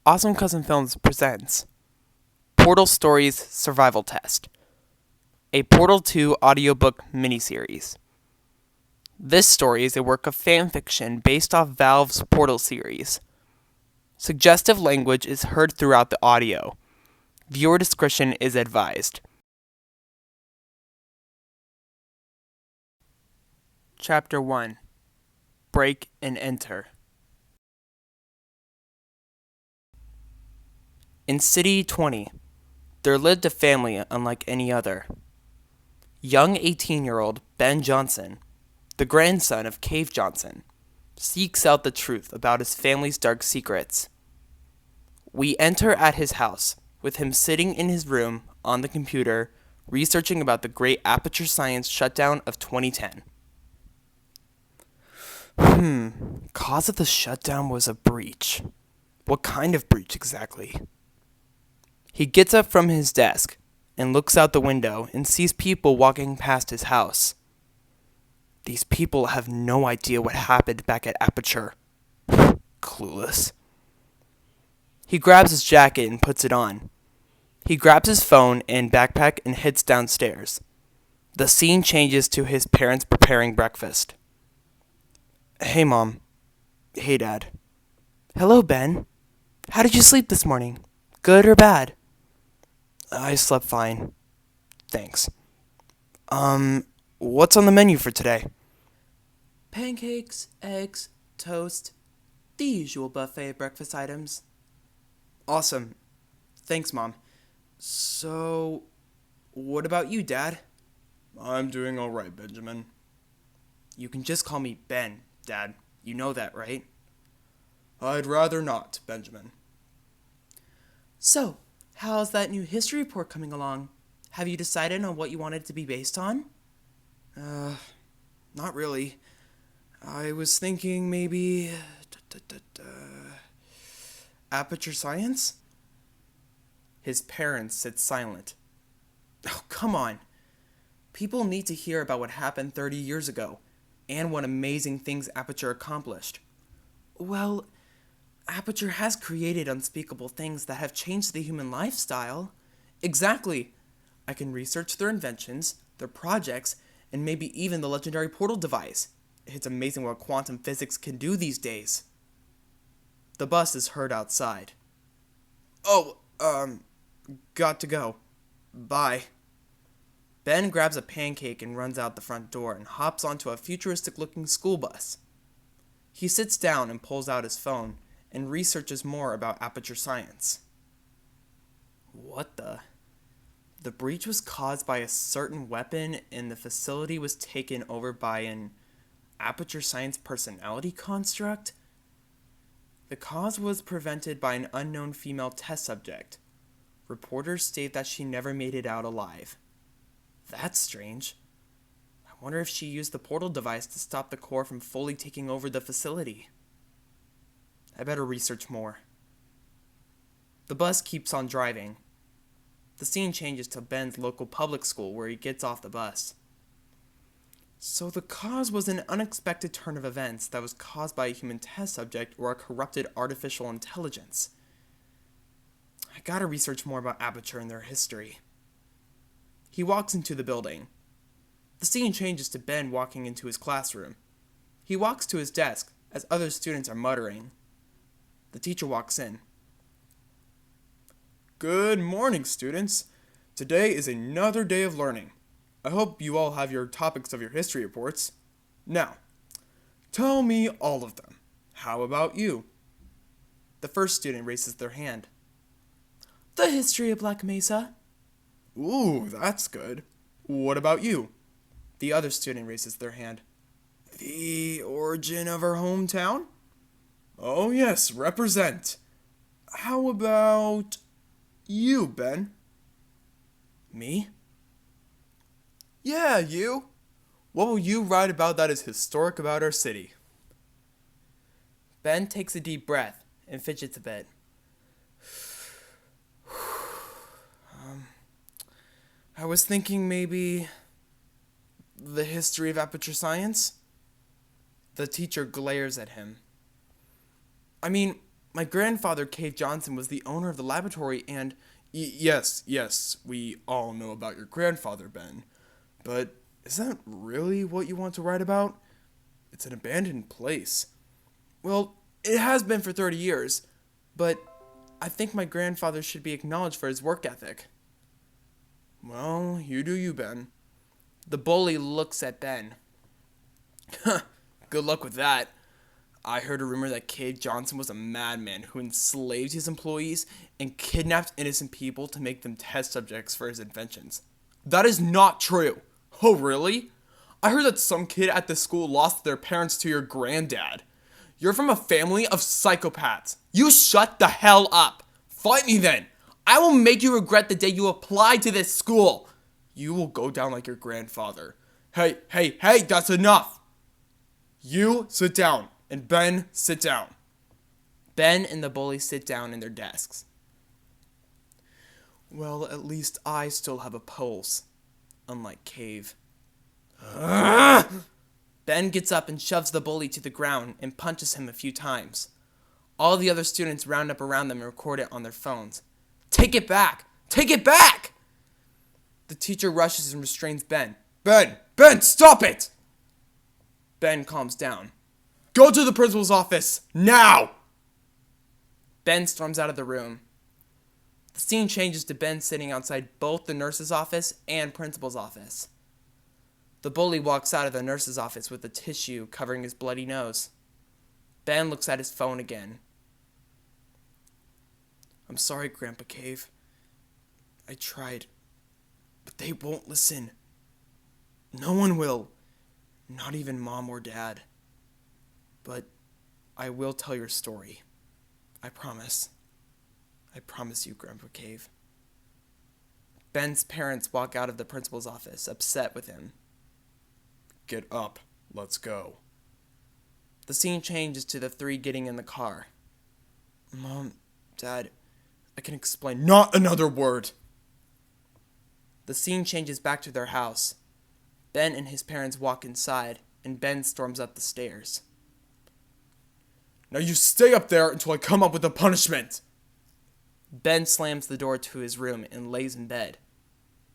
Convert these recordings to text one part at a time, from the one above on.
Awesome Cousin Films presents Portal Stories Survival Test, a Portal 2 audiobook miniseries. This story is a work of fan fiction based off Valve's Portal series. Suggestive language is heard throughout the audio. Viewer discretion is advised. Chapter 1: Break and Enter. In City 20, there lived a family unlike any other. Young 18-year-old Ben Johnson, the grandson of Cave Johnson, seeks out the truth about his family's dark secrets. We enter at his house, with him sitting in his room on the computer, researching about the great Aperture Science shutdown of 2010. Cause of the shutdown was a breach. What kind of breach exactly? He gets up from his desk and looks out the window and sees people walking past his house. These people have no idea what happened back at Aperture. Clueless. He grabs his jacket and puts it on. He grabs his phone and backpack and heads downstairs. The scene changes to his parents preparing breakfast. Hey, Mom. Hey, Dad. Hello, Ben. How did you sleep this morning? Good or bad? I slept fine. Thanks. What's on the menu for today? Pancakes, eggs, toast, the usual buffet of breakfast items. Awesome. Thanks, Mom. So, what about you, Dad? I'm doing all right, Benjamin. You can just call me Ben, Dad. You know that, right? I'd rather not, Benjamin. So, how's that new history report coming along? Have you decided on what you want it to be based on? Not really. I was thinking maybe... Aperture Science? His parents sit silent. Oh, come on. People need to hear about what happened 30 years ago, and what amazing things Aperture accomplished. Well, Aperture has created unspeakable things that have changed the human lifestyle. Exactly. I can research their inventions, their projects, and maybe even the legendary portal device. It's amazing what quantum physics can do these days. The bus is heard outside. Got to go. Bye. Ben grabs a pancake and runs out the front door and hops onto a futuristic-looking school bus. He sits down and pulls out his phone and researches more about Aperture Science. What the? The breach was caused by a certain weapon and the facility was taken over by an Aperture Science personality construct? The cause was prevented by an unknown female test subject. Reporters state that she never made it out alive. That's strange. I wonder if she used the portal device to stop the core from fully taking over the facility. I better research more. The bus keeps on driving. The scene changes to Ben's local public school where he gets off the bus. So the cause was an unexpected turn of events that was caused by a human test subject or a corrupted artificial intelligence. I gotta research more about Aperture and their history. He walks into the building. The scene changes to Ben walking into his classroom. He walks to his desk as other students are muttering. The teacher walks in. Good morning, students. Today is another day of learning. I hope you all have your topics of your history reports. Now, tell me all of them. How about you? The first student raises their hand. The history of Black Mesa. Ooh, that's good. What about you? The other student raises their hand. The origin of our hometown? Oh yes, represent. How about you, Ben? Me? Yeah, you. What will you write about that is historic about our city? Ben takes a deep breath and fidgets a bit. I was thinking maybe the history of Aperture Science? The teacher glares at him. I mean, My grandfather, Cave Johnson, was the owner of the laboratory and... Yes, we all know about your grandfather, Ben. But is that really what you want to write about? It's an abandoned place. Well, it has been for 30 years, but I think my grandfather should be acknowledged for his work ethic. Well, you do you, Ben. The bully looks at Ben. Good luck with that. I heard a rumor that Cave Johnson was a madman who enslaved his employees and kidnapped innocent people to make them test subjects for his inventions. That is not true. Oh, really? I heard that some kid at the school lost their parents to your granddad. You're from a family of psychopaths. You shut the hell up. Fight me then. I will make you regret the day you applied to this school. You will go down like your grandfather. Hey, that's enough. You sit down, and Ben, sit down. Ben and the bully sit down in their desks. Well, at least I still have a pulse, unlike Cave. Ben gets up and shoves the bully to the ground and punches him a few times. All the other students round up around them and record it on their phones. Take it back! Take it back! The teacher rushes and restrains Ben. Ben, stop it! Ben calms down. Go to the principal's office, now! Ben storms out of the room. The scene changes to Ben sitting outside both the nurse's office and principal's office. The bully walks out of the nurse's office with a tissue covering his bloody nose. Ben looks at his phone again. I'm sorry, Grandpa Cave. I tried, but they won't listen. No one will. Not even Mom or Dad. But I will tell your story. I promise. I promise you, Grandpa Cave. Ben's parents walk out of the principal's office, upset with him. Get up. Let's go. The scene changes to the three getting in the car. Mom, Dad, I can explain. Not another word! The scene changes back to their house. Ben and his parents walk inside, and Ben storms up the stairs. Now you stay up there until I come up with a punishment! Ben slams the door to his room and lays in bed.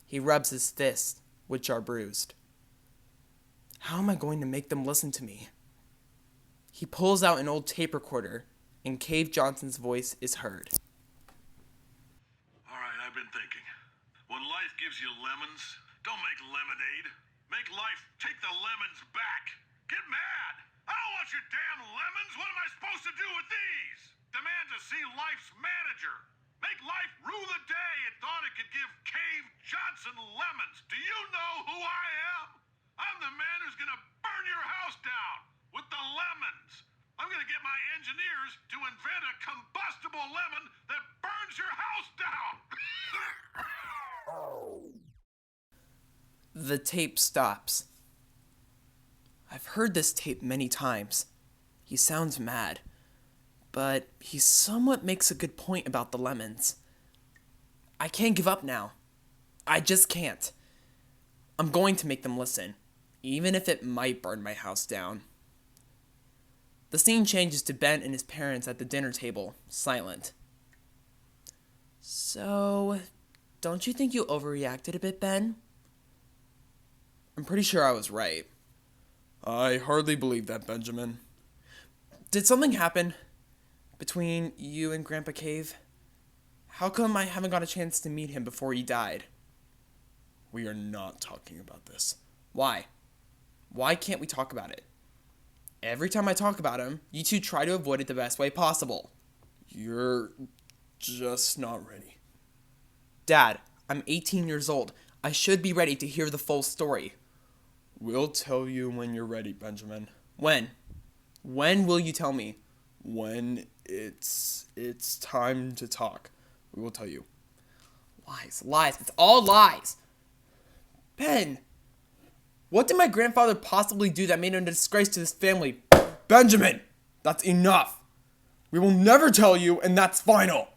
He rubs his fists, which are bruised. How am I going to make them listen to me? He pulls out an old tape recorder, and Cave Johnson's voice is heard. All right, I've been thinking. When life gives you lemons, don't make lemonade. Make life take the lemons back. Get mad. I don't want your damn lemons. What am I supposed to do with these? Demand to see life's manager. Make life rue the day it thought it could give Cave Johnson lemons. Do you know who I am? I'm the man who's gonna burn your house down with the lemons. I'm gonna get my engineers to invent a combustible lemon that burns your house down. The tape stops. I've heard this tape many times. He sounds mad, but he somewhat makes a good point about the lemons. I can't give up now. I just can't. I'm going to make them listen, even if it might burn my house down. The scene changes to Ben and his parents at the dinner table, silent. So, don't you think you overreacted a bit, Ben? I'm pretty sure I was right. I hardly believe that, Benjamin. Did something happen between you and Grandpa Cave? How come I haven't got a chance to meet him before he died? We are not talking about this. Why? Why can't we talk about it? Every time I talk about him, you two try to avoid it the best way possible. You're just not ready. Dad, I'm 18 years old. I should be ready to hear the full story. We'll tell you when you're ready, Benjamin. When? When will you tell me? When it's time to talk. We will tell you. Lies. It's all lies. Ben, what did my grandfather possibly do that made him a disgrace to this family? Benjamin, that's enough. We will never tell you, and that's final.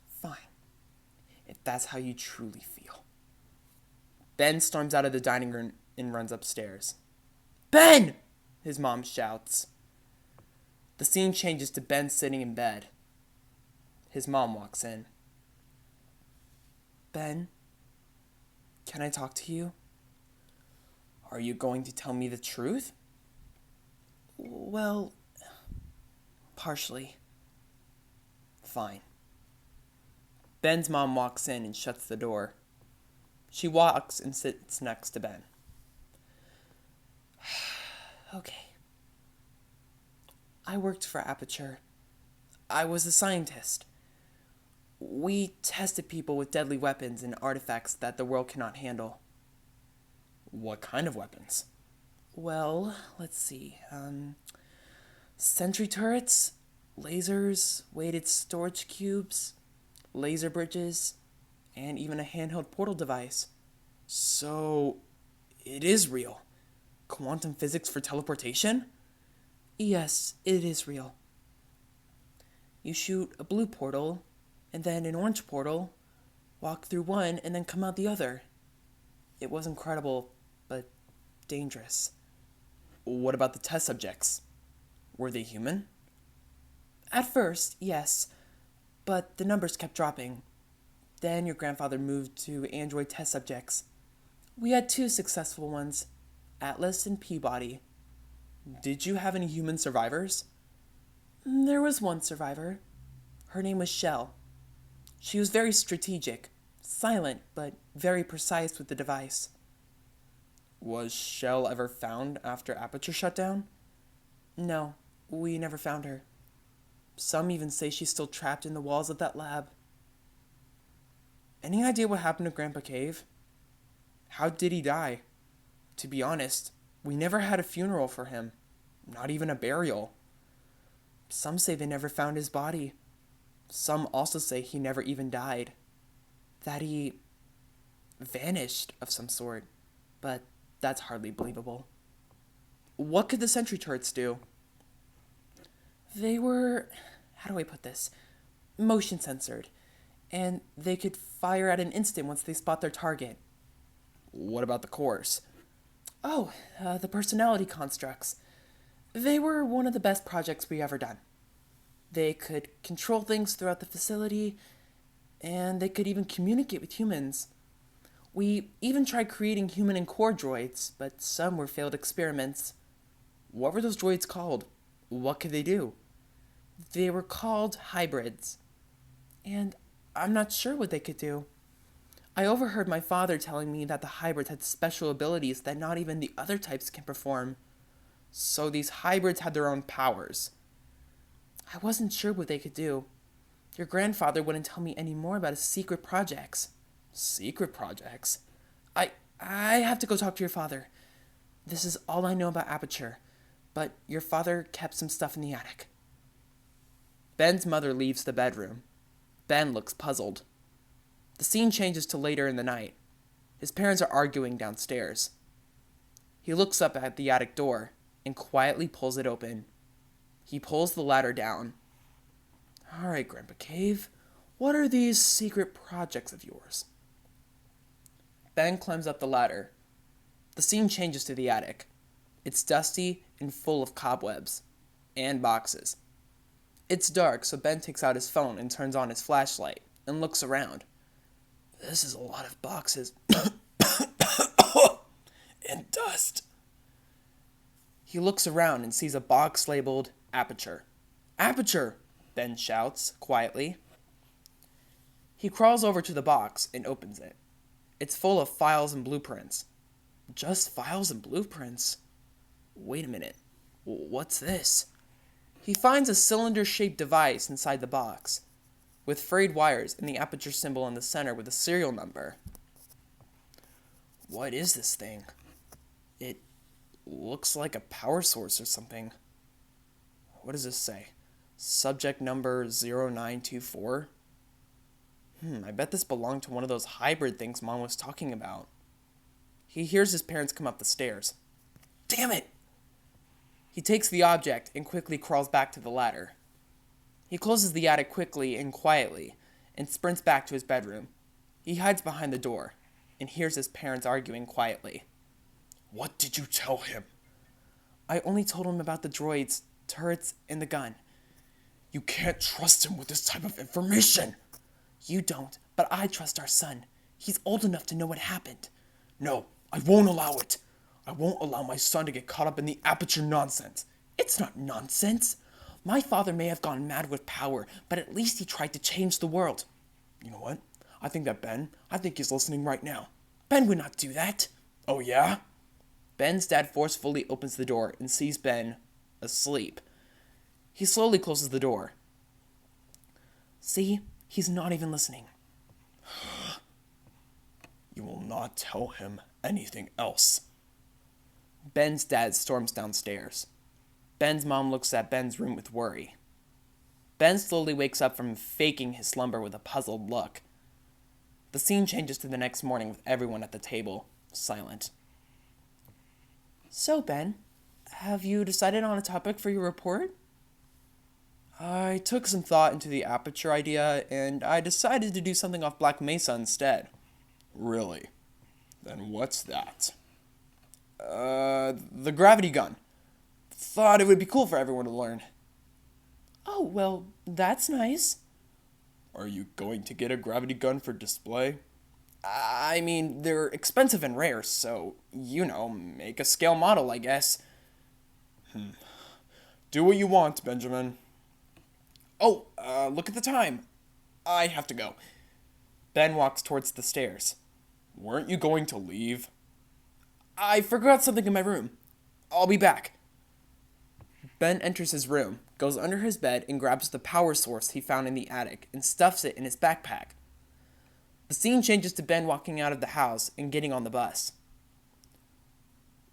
Fine. If that's how you truly feel. Ben storms out of the dining room and runs upstairs. Ben! his mom shouts. The scene changes to Ben sitting in bed. His mom walks in. Ben, can I talk to you? Are you going to tell me the truth? Well, partially. Fine. Ben's mom walks in and shuts the door. She walks and sits next to Ben. Okay. I worked for Aperture. I was a scientist. We tested people with deadly weapons and artifacts that the world cannot handle. What kind of weapons? Well, let's see. Sentry turrets, lasers, weighted storage cubes, laser bridges, and even a handheld portal device. So, it is real. Quantum physics for teleportation? Yes, it is real. You shoot a blue portal, and then an orange portal, walk through one, and then come out the other. It was incredible, but dangerous. What about the test subjects? Were they human? At first, yes, but the numbers kept dropping. Then your grandfather moved to android test subjects. We had 2 successful ones, Atlas and Peabody. Did you have any human survivors? There was one survivor. Her name was Shell. She was very strategic, silent, but very precise with the device. Was Shell ever found after Aperture shut down? No, we never found her. Some even say she's still trapped in the walls of that lab. Any idea what happened to Grandpa Cave? How did he die? To be honest, we never had a funeral for him. Not even a burial. Some say they never found his body. Some also say he never even died. That he vanished of some sort. But that's hardly believable. What could the sentry turrets do? They were, how do I put this? Motion censored. And they could fire at an instant once they spot their target. What about the cores? Oh, the personality constructs. They were one of the best projects we ever done. They could control things throughout the facility, and they could even communicate with humans. We even tried creating human and core droids, but some were failed experiments. What were those droids called? What could they do? They were called hybrids. And I'm not sure what they could do. I overheard my father telling me that the hybrids had special abilities that not even the other types can perform. So these hybrids had their own powers. I wasn't sure what they could do. Your grandfather wouldn't tell me any more about his secret projects. Secret projects? I have to go talk to your father. This is all I know about Aperture, but your father kept some stuff in the attic. Ben's mother leaves the bedroom. Ben looks puzzled. The scene changes to later in the night. His parents are arguing downstairs. He looks up at the attic door and quietly pulls it open. He pulls the ladder down. All right, Grandpa Cave, what are these secret projects of yours? Ben climbs up the ladder. The scene changes to the attic. It's dusty and full of cobwebs and boxes. It's dark, so Ben takes out his phone and turns on his flashlight and looks around. This is a lot of boxes and dust. He looks around and sees a box labeled Aperture. Aperture! Ben shouts quietly. He crawls over to the box and opens it. It's full of files and blueprints. Just files and blueprints? Wait a minute. What's this? He finds a cylinder-shaped device inside the box, with frayed wires and the Aperture symbol in the center with a serial number. What is this thing? It looks like a power source or something. What does this say? Subject number 0924? I bet this belonged to one of those hybrid things Mom was talking about. He hears his parents come up the stairs. Damn it! He takes the object and quickly crawls back to the ladder. He closes the attic quickly and quietly and sprints back to his bedroom. He hides behind the door and hears his parents arguing quietly. What did you tell him? I only told him about the droids, turrets, and the gun. You can't trust him with this type of information. You don't, but I trust our son. He's old enough to know what happened. No, I won't allow it. I won't allow my son to get caught up in the Aperture nonsense. It's not nonsense. My father may have gone mad with power, but at least he tried to change the world. You know what? I think he's listening right now. Ben would not do that. Oh yeah? Ben's dad forcefully opens the door and sees Ben asleep. He slowly closes the door. See, he's not even listening. You will not tell him anything else. Ben's dad storms downstairs. Ben's mom looks at Ben's room with worry. Ben slowly wakes up from faking his slumber with a puzzled look. The scene changes to the next morning with everyone at the table, silent. So, Ben, have you decided on a topic for your report? I took some thought into the Aperture idea, and I decided to do something off Black Mesa instead. Really? Then what's that? The gravity gun. Thought it would be cool for everyone to learn. Oh, well, that's nice. Are you going to get a gravity gun for display? I mean, they're expensive and rare, so, make a scale model, I guess. Do what you want, Benjamin. Oh, look at the time. I have to go. Ben walks towards the stairs. Weren't you going to leave? I forgot something in my room. I'll be back. Ben enters his room, goes under his bed, and grabs the power source he found in the attic and stuffs it in his backpack. The scene changes to Ben walking out of the house and getting on the bus.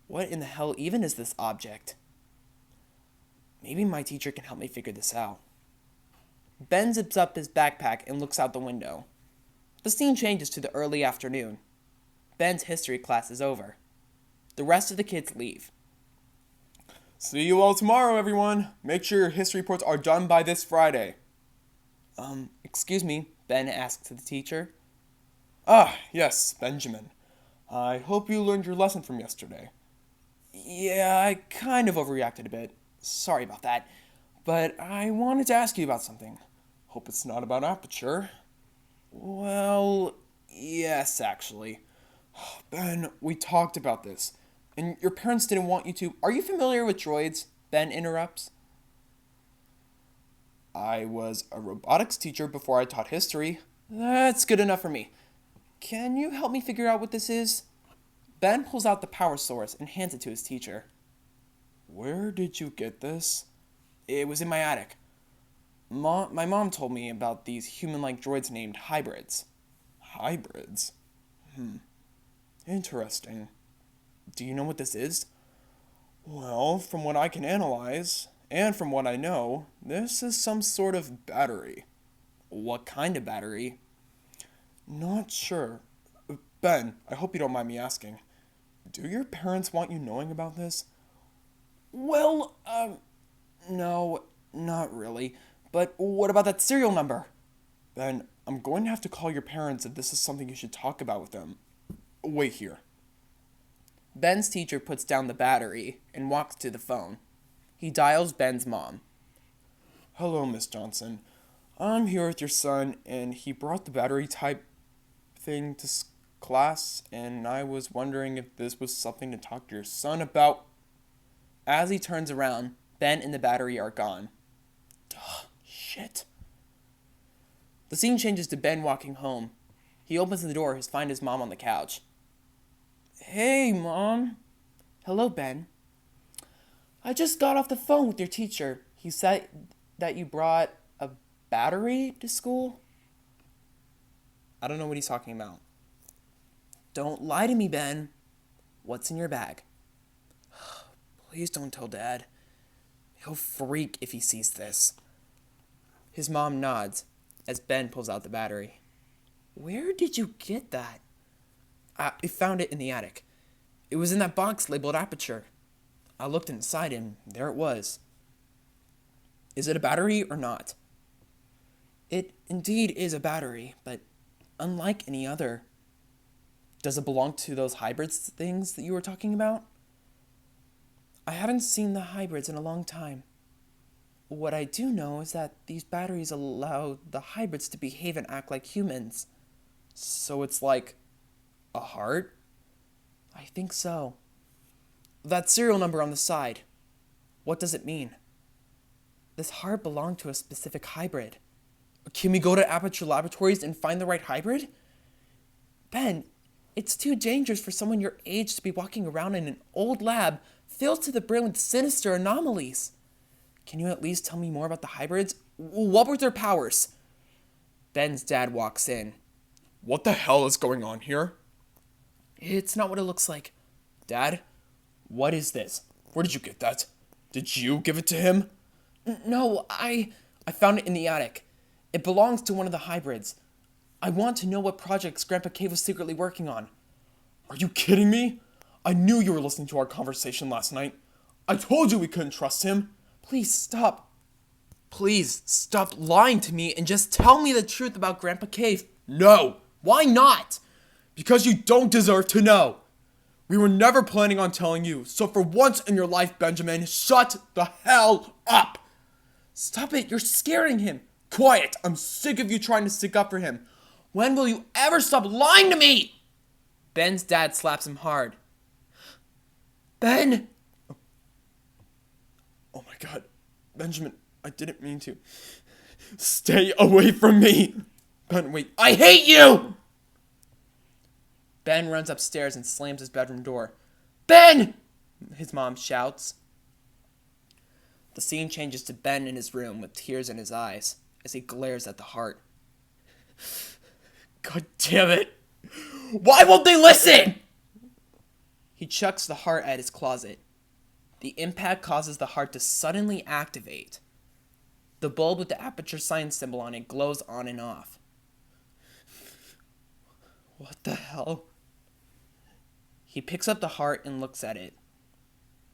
What in the hell even is this object? Maybe my teacher can help me figure this out. Ben zips up his backpack and looks out the window. The scene changes to the early afternoon. Ben's history class is over. The rest of the kids leave. See you all tomorrow, everyone. Make sure your history reports are done by this Friday. Excuse me, Ben asks the teacher. Ah, yes, Benjamin. I hope you learned your lesson from yesterday. Yeah, I kind of overreacted a bit. Sorry about that. But I wanted to ask you about something. Hope it's not about Aperture. Well, yes, actually. Ben, we talked about this. And your parents didn't want you to. Are you familiar with droids? Ben interrupts. I was a robotics teacher before I taught history. That's good enough for me. Can you help me figure out what this is? Ben pulls out the power source and hands it to his teacher. Where did you get this? It was in my attic. My mom told me about these human-like droids named hybrids. Hybrids? Interesting. Do you know what this is? Well, from what I can analyze, and from what I know, this is some sort of battery. What kind of battery? Not sure. Ben, I hope you don't mind me asking. Do your parents want you knowing about this? Well, no, not really. But what about that serial number? Ben, I'm going to have to call your parents if this is something you should talk about with them. Wait here. Ben's teacher puts down the battery and walks to the phone. He dials Ben's mom. Hello, Miss Johnson. I'm here with your son, and he brought the battery type thing to class, and I was wondering if this was something to talk to your son about. As he turns around, Ben and the battery are gone. Duh, shit. The scene changes to Ben walking home. He opens the door to find his mom on the couch. Hey, Mom. Hello, Ben. I just got off the phone with your teacher. He said that you brought a battery to school? I don't know what he's talking about. Don't lie to me, Ben. What's in your bag? Please don't tell Dad. He'll freak if he sees this. His mom nods as Ben pulls out the battery. Where did you get that? I found it in the attic. It was in that box labeled Aperture. I looked inside and there it was. Is it a battery or not? It indeed is a battery, but unlike any other. Does it belong to those hybrids things that you were talking about? I haven't seen the hybrids in a long time. What I do know is that these batteries allow the hybrids to behave and act like humans. So it's like a heart? I think so. That serial number on the side. What does it mean? This heart belonged to a specific hybrid. Can we go to Aperture Laboratories and find the right hybrid? Ben, it's too dangerous for someone your age to be walking around in an old lab filled to the brim with sinister anomalies. Can you at least tell me more about the hybrids? What were their powers? Ben's dad walks in. What the hell is going on here? It's not what it looks like. Dad, what is this? Where did you get that? Did you give it to him? No, I found it in the attic. It belongs to one of the hybrids. I want to know what projects Grandpa Cave was secretly working on. Are you kidding me? I knew you were listening to our conversation last night. I told you we couldn't trust him. Please stop. Please stop lying to me and just tell me the truth about Grandpa Cave. No! Why not? Because you don't deserve to know. We were never planning on telling you, so for once in your life, Benjamin, shut the hell up! Stop it, you're scaring him. Quiet, I'm sick of you trying to stick up for him. When will you ever stop lying to me? Ben's dad slaps him hard. Ben! Oh my god, Benjamin, I didn't mean to. Stay away from me! Ben, wait, I hate you! Ben runs upstairs and slams his bedroom door. Ben! His mom shouts. The scene changes to Ben in his room with tears in his eyes as he glares at the heart. God damn it! Why won't they listen? He chucks the heart at his closet. The impact causes the heart to suddenly activate. The bulb with the Aperture sign symbol on it glows on and off. What the hell? He picks up the heart and looks at it.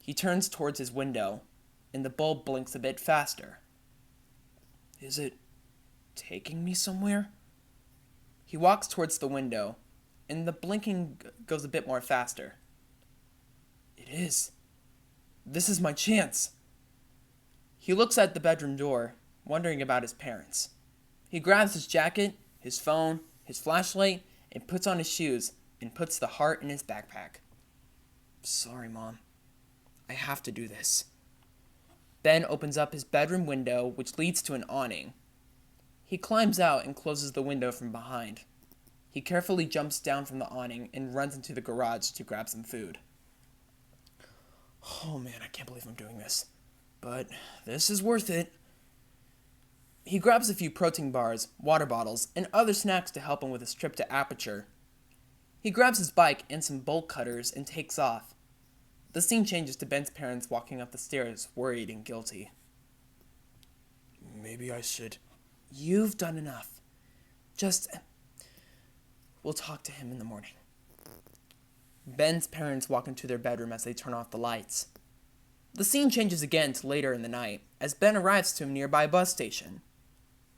He turns towards his window, and the bulb blinks a bit faster. Is it taking me somewhere? He walks towards the window, and the blinking goes a bit more faster. It is. This is my chance. He looks at the bedroom door, wondering about his parents. He grabs his jacket, his phone, his flashlight, and puts on his shoes and puts the heart in his backpack. Sorry, Mom. I have to do this. Ben opens up his bedroom window, which leads to an awning. He climbs out and closes the window from behind. He carefully jumps down from the awning and runs into the garage to grab some food. Oh man, I can't believe I'm doing this. But this is worth it. He grabs a few protein bars, water bottles, and other snacks to help him with his trip to Aperture. He grabs his bike and some bolt cutters and takes off. The scene changes to Ben's parents walking up the stairs, worried and guilty. Maybe I should. You've done enough. We'll talk to him in the morning. Ben's parents walk into their bedroom as they turn off the lights. The scene changes again to later in the night, as Ben arrives to a nearby bus station.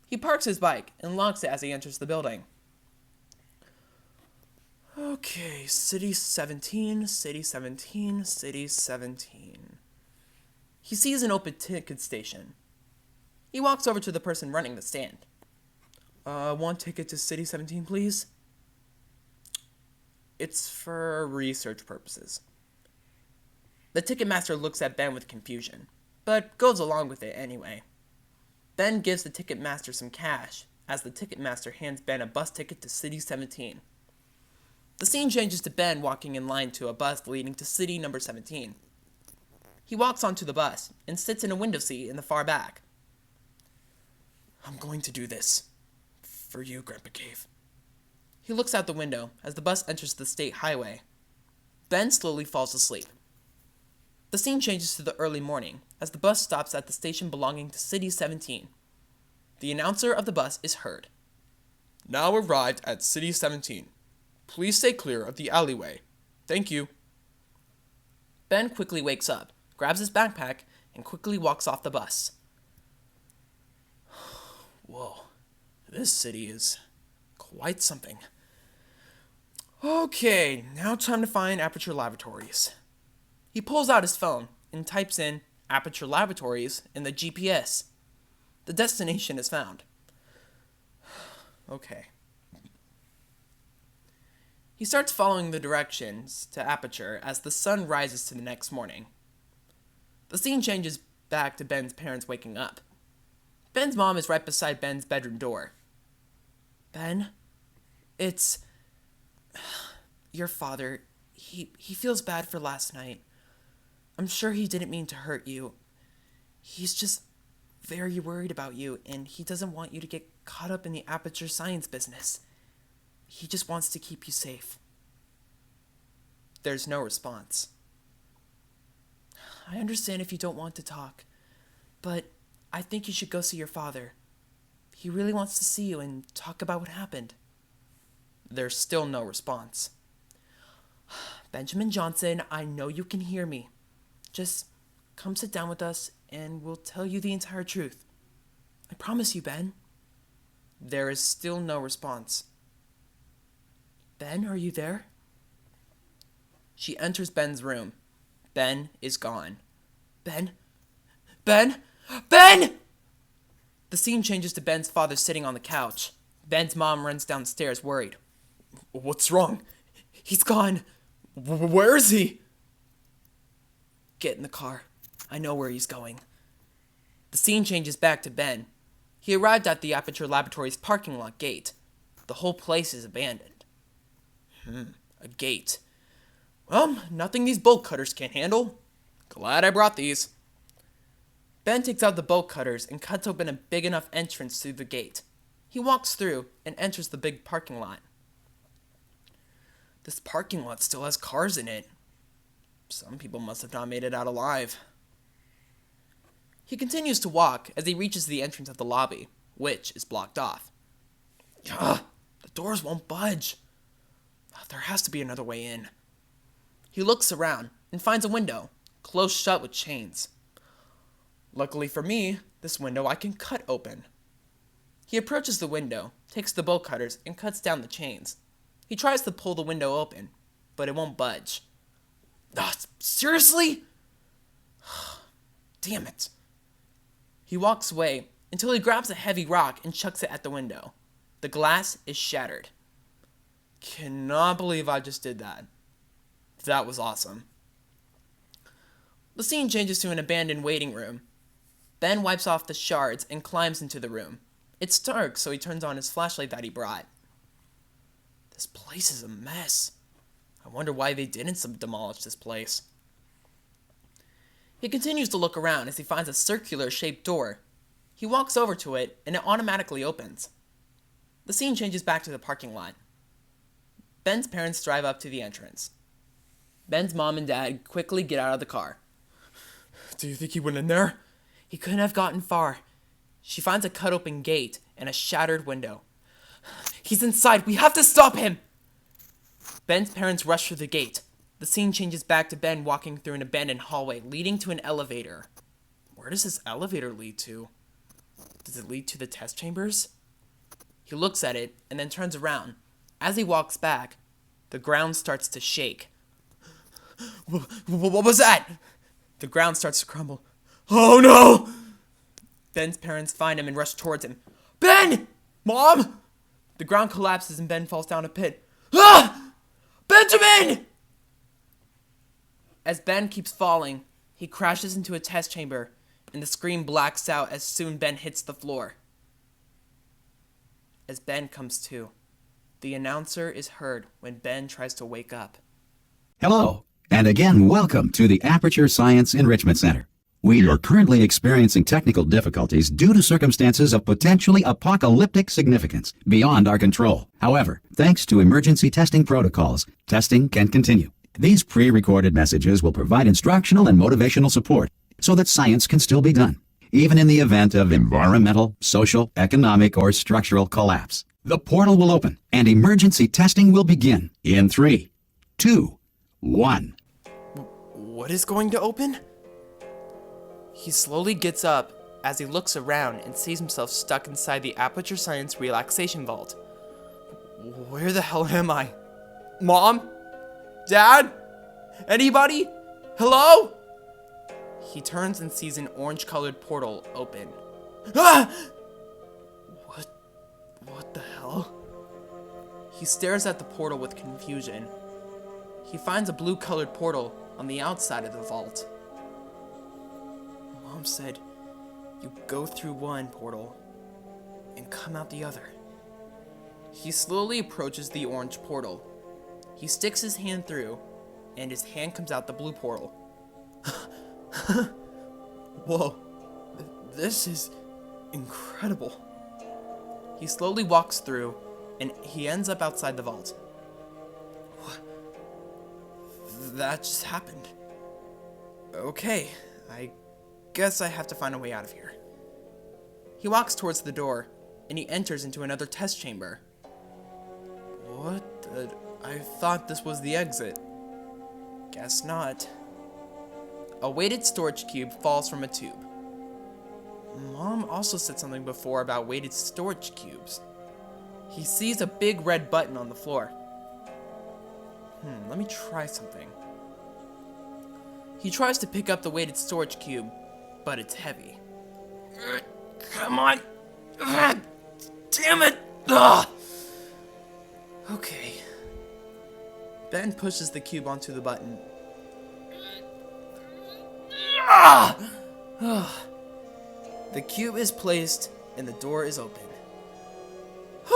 He parks his bike and locks it as he enters the building. Okay, City 17, City 17, City 17. He sees an open ticket station. He walks over to the person running the stand. One ticket to City 17, please? It's for research purposes. The Ticketmaster looks at Ben with confusion, but goes along with it anyway. Ben gives the Ticketmaster some cash, as the Ticketmaster hands Ben a bus ticket to City 17. The scene changes to Ben walking in line to a bus leading to City number 17. He walks onto the bus and sits in a window seat in the far back. I'm going to do this. For you, Grandpa Cave. He looks out the window as the bus enters the state highway. Ben slowly falls asleep. The scene changes to the early morning as the bus stops at the station belonging to City 17. The announcer of the bus is heard. Now arrived at City 17. Please stay clear of the alleyway. Thank you. Ben quickly wakes up, grabs his backpack, and quickly walks off the bus. Whoa, this city is quite something. Okay, now time to find Aperture Laboratories. He pulls out his phone and types in Aperture Laboratories in the GPS. The destination is found. Okay. He starts following the directions to Aperture as the sun rises to the next morning. The scene changes back to Ben's parents waking up. Ben's mom is right beside Ben's bedroom door. Ben, it's your father. He feels bad for last night. I'm sure he didn't mean to hurt you. He's just very worried about you, and he doesn't want you to get caught up in the Aperture science business. He just wants to keep you safe. There's no response. I understand if you don't want to talk, but I think you should go see your father. He really wants to see you and talk about what happened. There's still no response. Benjamin Johnson, I know you can hear me. Just come sit down with us and we'll tell you the entire truth. I promise you, Ben. There is still no response. Ben, are you there? She enters Ben's room. Ben is gone. Ben? Ben? Ben! The scene changes to Ben's father sitting on the couch. Ben's mom runs downstairs worried. What's wrong? He's gone. Where is he? Get in the car. I know where he's going. The scene changes back to Ben. He arrived at the Aperture Laboratories parking lot gate. The whole place is abandoned. A gate. Well, nothing these bolt cutters can't handle. Glad I brought these. Ben takes out the bolt cutters and cuts open a big enough entrance through the gate. He walks through and enters the big parking lot. This parking lot still has cars in it. Some people must have not made it out alive. He continues to walk as he reaches the entrance of the lobby, which is blocked off. The doors won't budge. There has to be another way in. He looks around and finds a window, closed shut with chains. Luckily for me, this window I can cut open. He approaches the window, takes the bolt cutters, and cuts down the chains. He tries to pull the window open, but it won't budge. Seriously? Damn it. He walks away until he grabs a heavy rock and chucks it at the window. The glass is shattered. Cannot believe I just did that. That was awesome. The scene changes to an abandoned waiting room. Ben wipes off the shards and climbs into the room. It's dark, so he turns on his flashlight that he brought. This place is a mess. I wonder why they didn't demolish this place. He continues to look around as he finds a circular-shaped door. He walks over to it, and it automatically opens. The scene changes back to the parking lot. Ben's parents drive up to the entrance. Ben's mom and dad quickly get out of the car. Do you think he went in there? He couldn't have gotten far. She finds a cut-open gate and a shattered window. He's inside. We have to stop him! Ben's parents rush through the gate. The scene changes back to Ben walking through an abandoned hallway leading to an elevator. Where does this elevator lead to? Does it lead to the test chambers? He looks at it and then turns around. As he walks back, the ground starts to shake. What was that? The ground starts to crumble. Oh no! Ben's parents find him and rush towards him. Ben! Mom! The ground collapses and Ben falls down a pit. Ah! Benjamin! As Ben keeps falling, he crashes into a test chamber, and the screen blacks out as soon Ben hits the floor. As Ben comes to, the announcer is heard when Ben tries to wake up. Hello, and again welcome to the Aperture Science Enrichment Center. We are currently experiencing technical difficulties due to circumstances of potentially apocalyptic significance beyond our control. However, thanks to emergency testing protocols, testing can continue. These pre-recorded messages will provide instructional and motivational support so that science can still be done, even in the event of environmental, social, economic, or structural collapse. The portal will open, and emergency testing will begin in 3, 2, 1. What is going to open? He slowly gets up as he looks around and sees himself stuck inside the Aperture Science Relaxation Vault. Where the hell am I? Mom? Dad? Anybody? Hello? He turns and sees an orange-colored portal open. Ah! What the hell? He stares at the portal with confusion. He finds a blue-colored portal on the outside of the vault. Mom said you go through one portal and come out the other. He slowly approaches the orange portal. He sticks his hand through, and his hand comes out the blue portal. Whoa, this is incredible. He slowly walks through, and he ends up outside the vault. What? That just happened. Okay, I guess I have to find a way out of here. He walks towards the door, and he enters into another test chamber. What the... I thought this was the exit. Guess not. A weighted storage cube falls from a tube. Mom also said something before about weighted storage cubes. He sees a big red button on the floor. Let me try something. He tries to pick up the weighted storage cube, but it's heavy. Come on! Damn it! Ugh. Okay. Ben pushes the cube onto the button. The cube is placed and the door is open.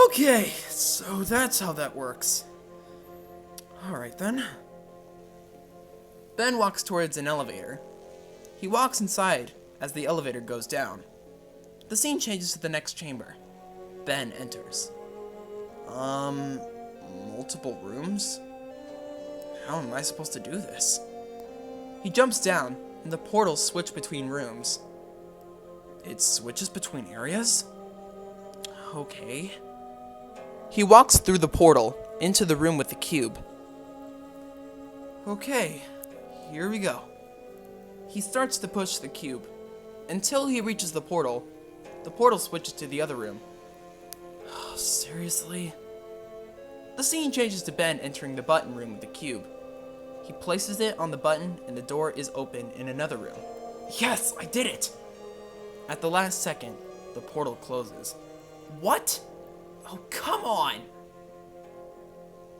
Okay, so that's how that works. Alright then. Ben walks towards an elevator. He walks inside as the elevator goes down. The scene changes to the next chamber. Ben enters. Multiple rooms? How am I supposed to do this? He jumps down, and the portals switch between rooms. It switches between areas? Okay. He walks through the portal, into the room with the cube. Okay, here we go. He starts to push the cube. Until he reaches the portal switches to the other room. Oh, seriously? The scene changes to Ben entering the button room with the cube. He places it on the button and the door is open in another room. Yes, I did it! At the last second, the portal closes. What? Oh, come on!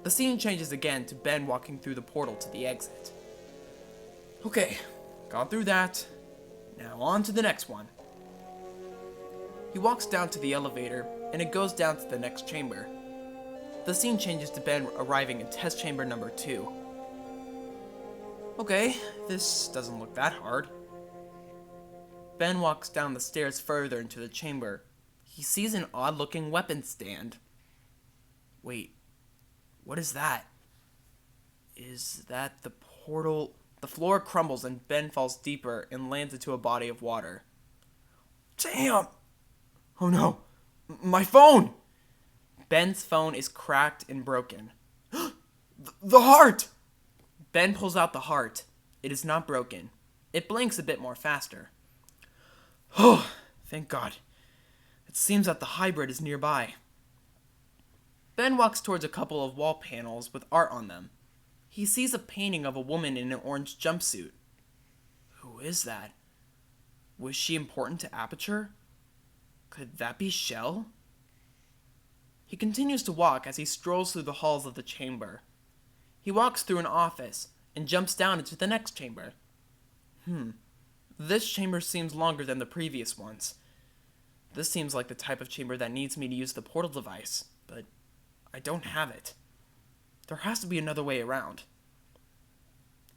The scene changes again to Ben walking through the portal to the exit. Okay, gone through that. Now on to the next one. He walks down to the elevator, and it goes down to the next chamber. The scene changes to Ben arriving in test chamber number 2. Okay, this doesn't look that hard. Ben walks down the stairs further into the chamber. He sees an odd-looking weapon stand. Wait, what is that? Is that the portal? The floor crumbles and Ben falls deeper and lands into a body of water. Damn! Oh no, my phone! Ben's phone is cracked and broken. The heart! Ben pulls out the heart. It is not broken. It blinks a bit more faster. Oh, thank God. It seems that the hybrid is nearby. Ben walks towards a couple of wall panels with art on them. He sees a painting of a woman in an orange jumpsuit. Who is that? Was she important to Aperture? Could that be Shell? He continues to walk as he strolls through the halls of the chamber. He walks through an office and jumps down into the next chamber. This chamber seems longer than the previous ones. This seems like the type of chamber that needs me to use the portal device, but I don't have it. There has to be another way around.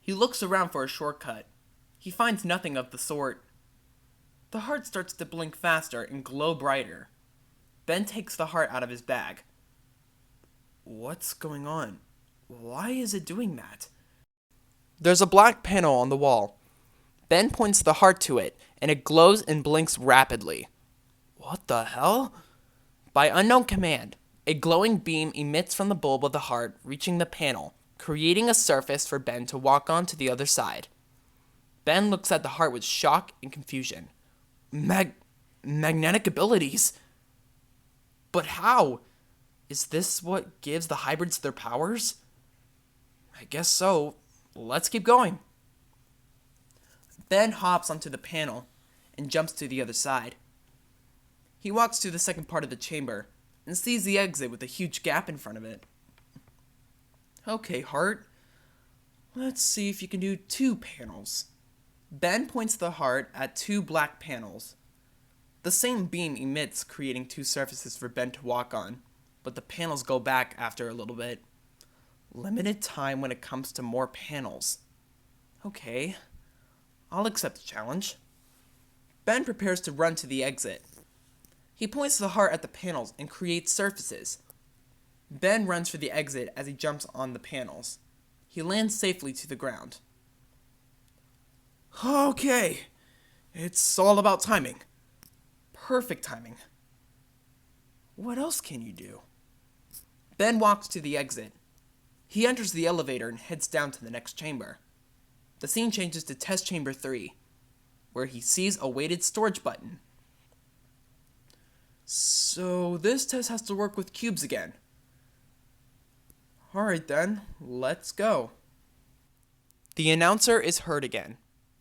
He looks around for a shortcut. He finds nothing of the sort. The heart starts to blink faster and glow brighter. Ben takes the heart out of his bag. What's going on? Why is it doing that? There's a black panel on the wall. Ben points the heart to it, and it glows and blinks rapidly. What the hell? By unknown command, a glowing beam emits from the bulb of the heart, reaching the panel, creating a surface for Ben to walk on to the other side. Ben looks at the heart with shock and confusion. Magnetic abilities? But how? Is this what gives the hybrids their powers? I guess so. Let's keep going. Ben hops onto the panel and jumps to the other side. He walks to the second part of the chamber and sees the exit with a huge gap in front of it. Okay, Hart. Let's see if you can do 2 panels. Ben points the heart at 2 black panels. The same beam emits, creating 2 surfaces for Ben to walk on, but the panels go back after a little bit. Limited time when it comes to more panels. Okay, I'll accept the challenge. Ben prepares to run to the exit. He points the heart at the panels and creates surfaces. Ben runs for the exit as he jumps on the panels. He lands safely to the ground. Okay, it's all about timing. Perfect timing. What else can you do? Ben walks to the exit. He enters the elevator and heads down to the next chamber. The scene changes to test chamber 3, where he sees a weighted storage button. So this test has to work with cubes again. Alright then, let's go. The announcer is heard again.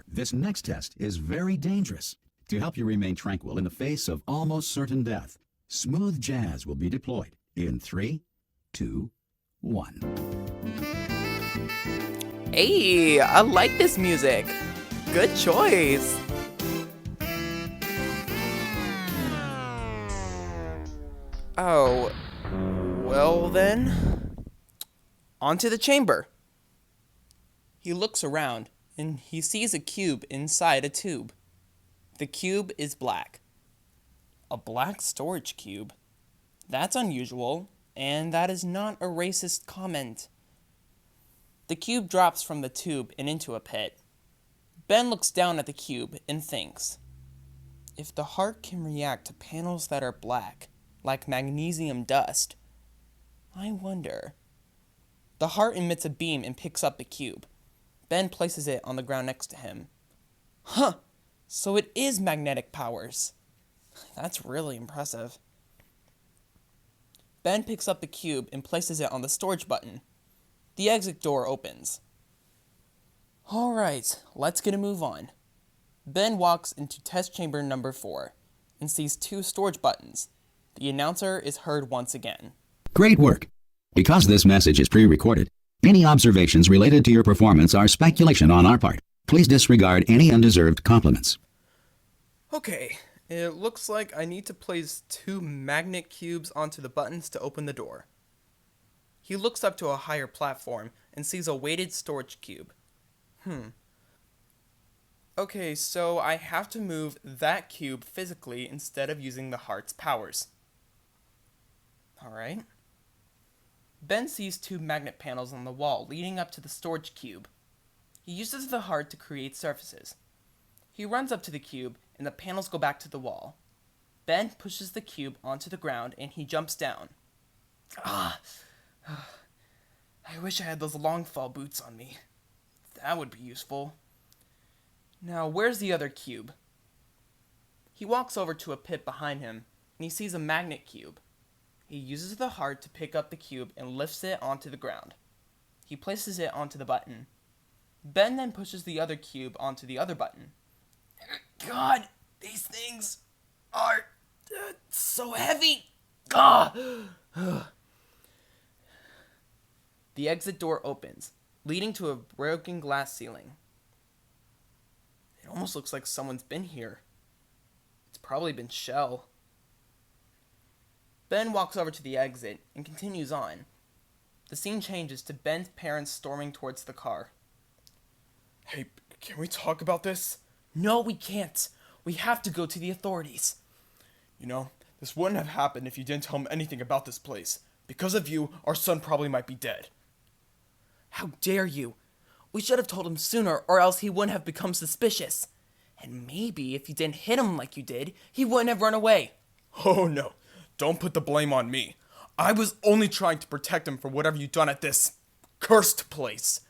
This next test is very dangerous. To help you remain tranquil in the face of almost certain death, smooth jazz will be deployed in 3, 2, 1. Hey, I like this music. Good choice. Oh, well then. Onto the chamber. He looks around and he sees a cube inside a tube. The cube is black. A black storage cube? That's unusual, and that is not a racist comment. The cube drops from the tube and into a pit. Ben looks down at the cube and thinks, if the heart can react to panels that are black, like magnesium dust, I wonder. The heart emits a beam and picks up the cube. Ben places it on the ground next to him. Huh, so it is magnetic powers. That's really impressive. Ben picks up the cube and places it on the storage button. The exit door opens. Alright, let's get a move on. Ben walks into test chamber number 4 and sees 2 storage buttons. The announcer is heard once again. Great work. Because this message is pre-recorded, any observations related to your performance are speculation on our part. Please disregard any undeserved compliments. Okay, it looks like I need to place 2 magnet cubes onto the buttons to open the door. He looks up to a higher platform and sees a weighted storage cube. Okay, so I have to move that cube physically instead of using the heart's powers. Alright. Ben sees 2 magnet panels on the wall leading up to the storage cube. He uses the heart to create surfaces. He runs up to the cube and the panels go back to the wall. Ben pushes the cube onto the ground and he jumps down. I wish I had those long fall boots on me. That would be useful. Now, where's the other cube? He walks over to a pit behind him and he sees a magnet cube. He uses the heart to pick up the cube and lifts it onto the ground. He places it onto the button. Ben then pushes the other cube onto the other button. God, these things are so heavy. The exit door opens, leading to a broken glass ceiling. It almost looks like someone's been here. It's probably been Shell. Ben walks over to the exit and continues on. The scene changes to Ben's parents storming towards the car. Hey, can we talk about this? No, we can't. We have to go to the authorities. You know, this wouldn't have happened if you didn't tell him anything about this place. Because of you, our son probably might be dead. How dare you? We should have told him sooner, or else he wouldn't have become suspicious. And maybe if you didn't hit him like you did, he wouldn't have run away. Oh no, don't put the blame on me. I was only trying to protect him from whatever you've done at this cursed place.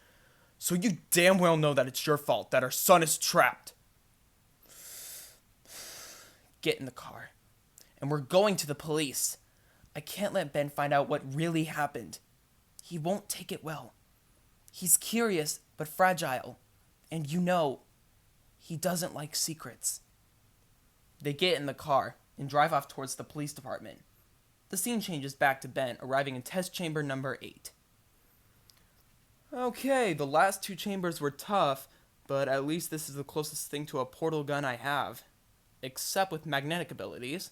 So you damn well know that it's your fault that our son is trapped. Get in the car. And we're going to the police. I can't let Ben find out what really happened. He won't take it well. He's curious, but fragile. And you know, He doesn't like secrets. They get in the car and drive off towards the police department. The scene changes back to Ben arriving in test chamber number 8. Okay, the last 2 chambers were tough, but at least this is the closest thing to a portal gun I have. Except with magnetic abilities.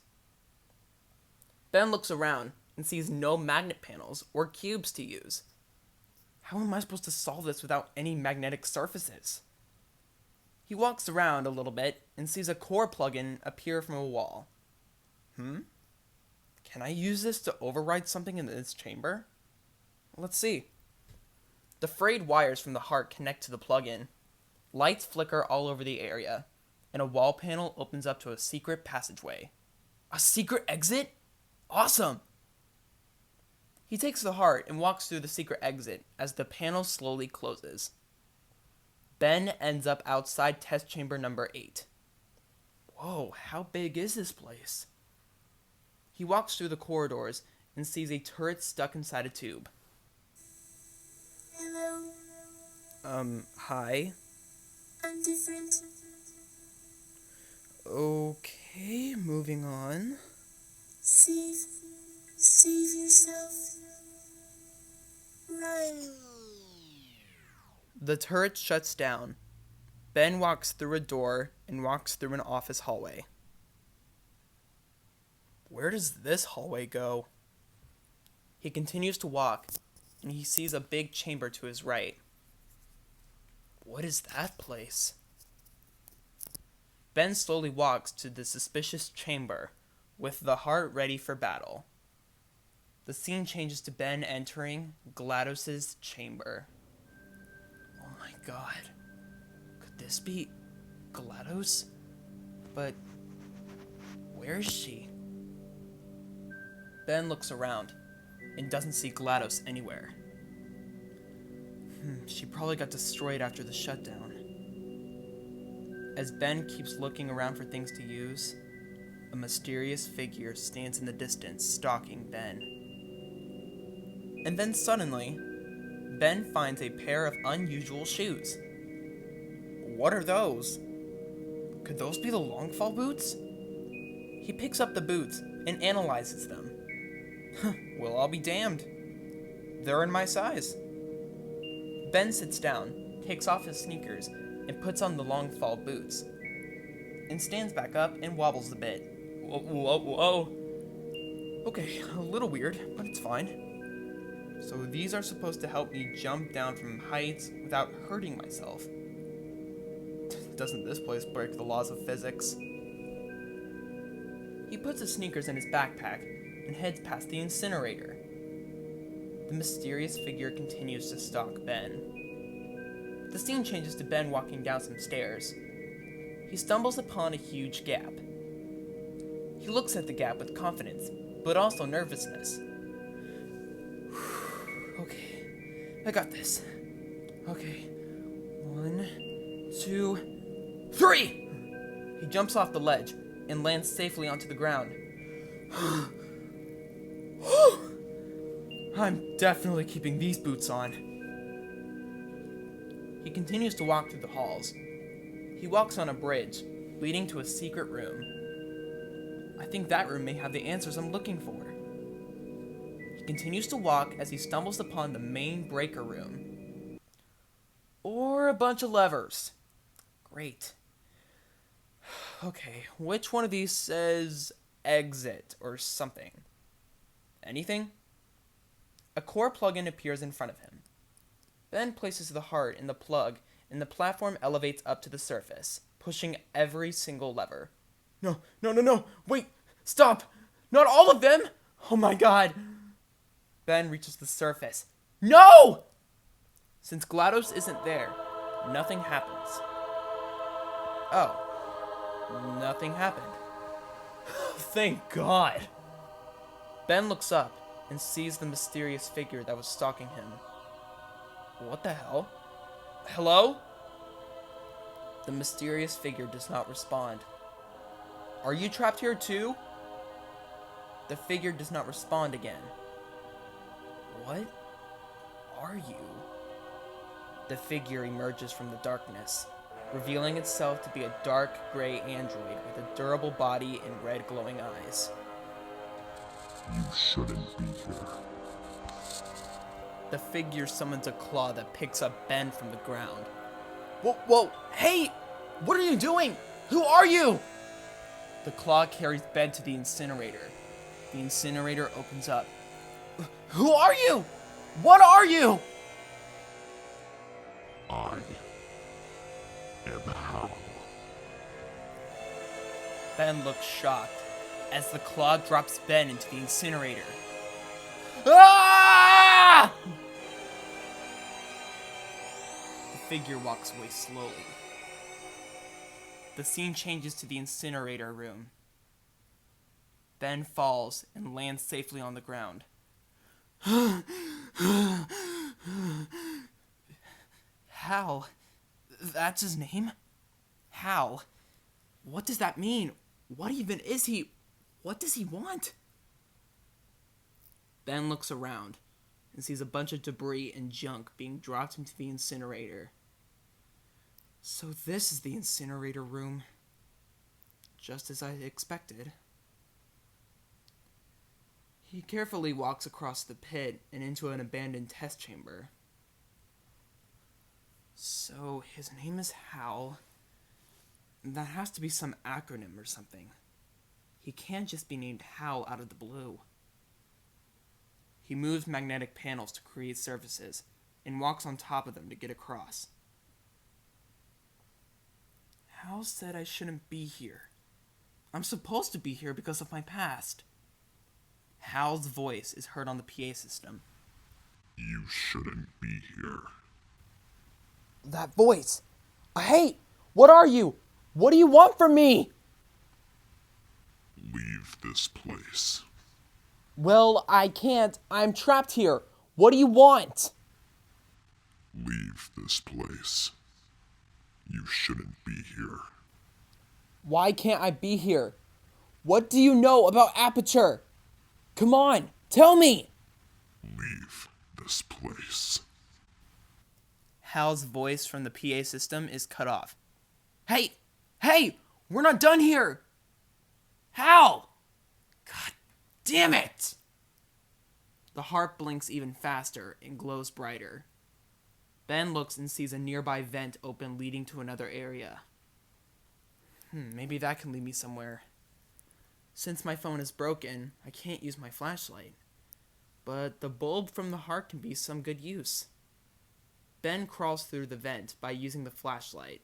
Ben looks around and sees no magnet panels or cubes to use. How am I supposed to solve this without any magnetic surfaces? He walks around a little bit and sees a core plug-in appear from a wall. Can I use this to override something in this chamber? Let's see. The frayed wires from the heart connect to the plug-in. Lights flicker all over the area, and a wall panel opens up to a secret passageway. A secret exit? Awesome! He takes the heart and walks through the secret exit as the panel slowly closes. Ben ends up outside test chamber number 8. Whoa, how big is this place? He walks through the corridors and sees a turret stuck inside a tube. Hello, Hi? I'm different. Okay, moving on. Save yourself. Run. The turret shuts down. Ben walks through a door and walks through an office hallway. Where does this hallway go? He continues to walk, and he sees a big chamber to his right. What is that place? Ben slowly walks to the suspicious chamber, with the heart ready for battle. The scene changes to Ben entering GLaDOS's chamber. Oh my god. Could this be GLaDOS? But where is she? Ben looks around and doesn't see GLaDOS anywhere. She probably got destroyed after the shutdown. As Ben keeps looking around for things to use, a mysterious figure stands in the distance, stalking Ben. And then suddenly, Ben finds a pair of unusual shoes. What are those? Could those be the Longfall boots? He picks up the boots and analyzes them. Well, I'll be damned. They're in my size. Ben sits down, takes off his sneakers, and puts on the Longfall boots, and stands back up and wobbles a bit. Whoa. Okay, a little weird, but it's fine. So these are supposed to help me jump down from heights without hurting myself. Doesn't this place break the laws of physics? He puts his sneakers in his backpack and heads past the incinerator. The mysterious figure continues to stalk Ben. The scene changes to Ben walking down some stairs. He stumbles upon a huge gap. He looks at the gap with confidence, but also nervousness. Okay, I got this. Okay, 1, 2, 3! He jumps off the ledge and lands safely onto the ground. I'm definitely keeping these boots on. He continues to walk through the halls. He walks on a bridge, leading to a secret room. I think that room may have the answers I'm looking for. He continues to walk as he stumbles upon the main breaker room. Or a bunch of levers. Great. Okay, which one of these says exit or something? Anything? A core plug-in appears in front of him. Ben places the heart in the plug, and the platform elevates up to the surface, pushing every single lever. No, wait, stop! Not all of them! Oh my god! Ben reaches the surface. No! Since GLaDOS isn't there, nothing happens. Oh. Nothing happened. Thank God. Ben looks up and sees the mysterious figure that was stalking him. What the hell? Hello? The mysterious figure does not respond. Are you trapped here too? The figure does not respond again. What are you? The figure emerges from the darkness. revealing itself to be a dark gray android with a durable body and red glowing eyes. You shouldn't be here. The figure summons a claw that picks up Ben from the ground. Whoa, hey! What are you doing? Who are you? The claw carries Ben to the incinerator. The incinerator opens up. Who are you? What are you? I am Hal. Ben looks shocked as the claw drops Ben into the incinerator. Ah! The figure walks away slowly. The scene changes to the incinerator room. Ben falls and lands safely on the ground. Hal. That's his name? Hal. What does that mean? What even is he? What does he want? Ben looks around and sees a bunch of debris and junk being dropped into the incinerator. So this is the incinerator room. Just as I expected. He carefully walks across the pit and into an abandoned test chamber. So his name is Hal. That has to be some acronym or something. He can't just be named Hal out of the blue. He moves magnetic panels to create surfaces and walks on top of them to get across. Hal said I shouldn't be here. I'm supposed to be here because of my past. Hal's voice is heard on the PA system. You shouldn't be here. That voice! Hey! What are you? What do you want from me? Leave this place. Well, I can't. I'm trapped here. What do you want? Leave this place. You shouldn't be here. Why can't I be here? What do you know about Aperture? Come on, tell me! Leave this place. Hal's voice from the PA system is cut off. Hey! We're not done here! Hal! God damn it! The heart blinks even faster and glows brighter. Ben looks and sees a nearby vent open leading to another area. Maybe that can lead me somewhere. Since my phone is broken, I can't use my flashlight. But the bulb from the heart can be some good use. Ben crawls through the vent by using the flashlight.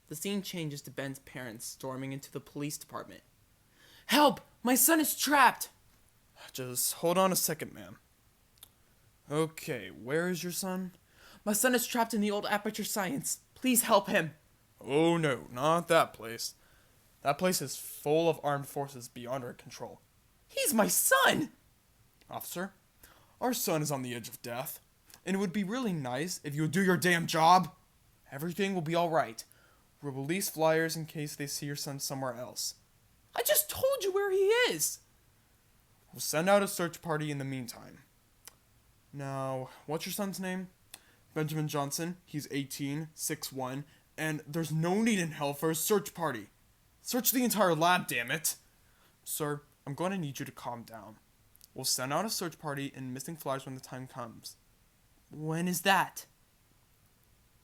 The scene changes to Ben's parents storming into the police department. Help! My son is trapped! Just hold on a second, ma'am. Okay, where is your son? My son is trapped in the old Aperture Science. Please help him. Oh no, not that place. That place is full of armed forces beyond our control. He's my son! Officer, our son is on the edge of death, and it would be really nice if you would do your damn job. Everything will be alright. We'll release flyers in case they see your son somewhere else. I just told you where he is. We'll send out a search party in the meantime. Now, what's your son's name? Benjamin Johnson. He's 18, 6'1", and there's no need in hell for a search party. Search the entire lab, damn it! Sir, I'm going to need you to calm down. We'll send out a search party and missing flyers when the time comes. When is that?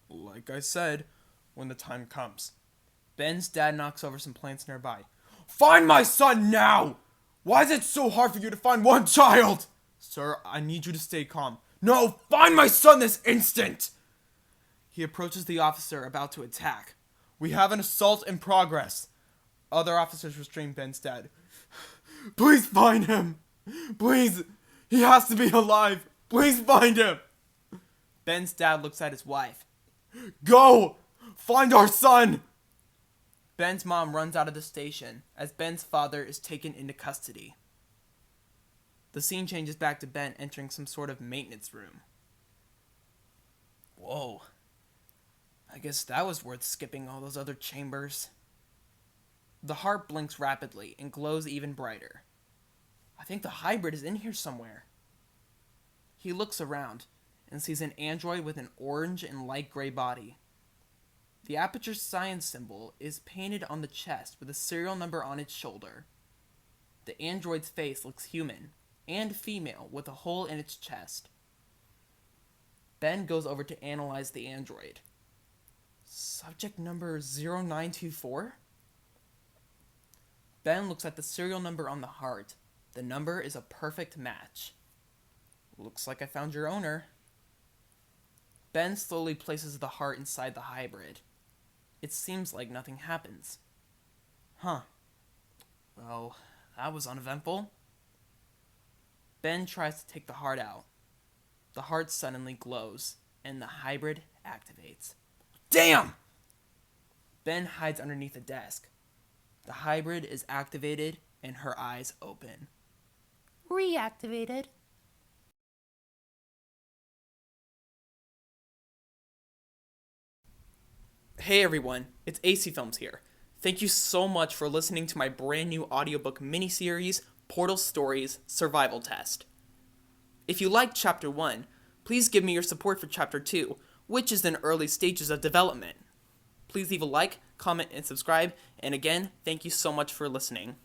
Like I said, when the time comes. Ben's dad knocks over some plants nearby. Find my son now! Why is it so hard for you to find one child? Sir, I need you to stay calm. No, find my son this instant! He approaches the officer about to attack. We have an assault in progress. Other officers restrain Ben's dad. Please find him! Please! He has to be alive! Please find him! Ben's dad looks at his wife. Go! Find our son! Ben's mom runs out of the station as Ben's father is taken into custody. The scene changes back to Ben entering some sort of maintenance room. Whoa. I guess that was worth skipping all those other chambers. The heart blinks rapidly and glows even brighter. I think the hybrid is in here somewhere. He looks around and sees an android with an orange and light gray body. The Aperture Science symbol is painted on the chest with a serial number on its shoulder. The android's face looks human and female with a hole in its chest. Ben goes over to analyze the android. Subject number 0924? Ben looks at the serial number on the heart. The number is a perfect match. Looks like I found your owner. Ben slowly places the heart inside the hybrid. It seems like nothing happens. Huh. Well, that was uneventful. Ben tries to take the heart out. The heart suddenly glows, and the hybrid activates. Damn! Ben hides underneath a desk. The hybrid is activated, and her eyes open. Reactivated. Hey everyone, it's AC Films here. Thank you so much for listening to my brand new audiobook miniseries, Portal Stories Survival Test. If you liked Chapter 1, please give me your support for Chapter 2, which is in early stages of development. Please leave a like, comment, and subscribe, and again, thank you so much for listening.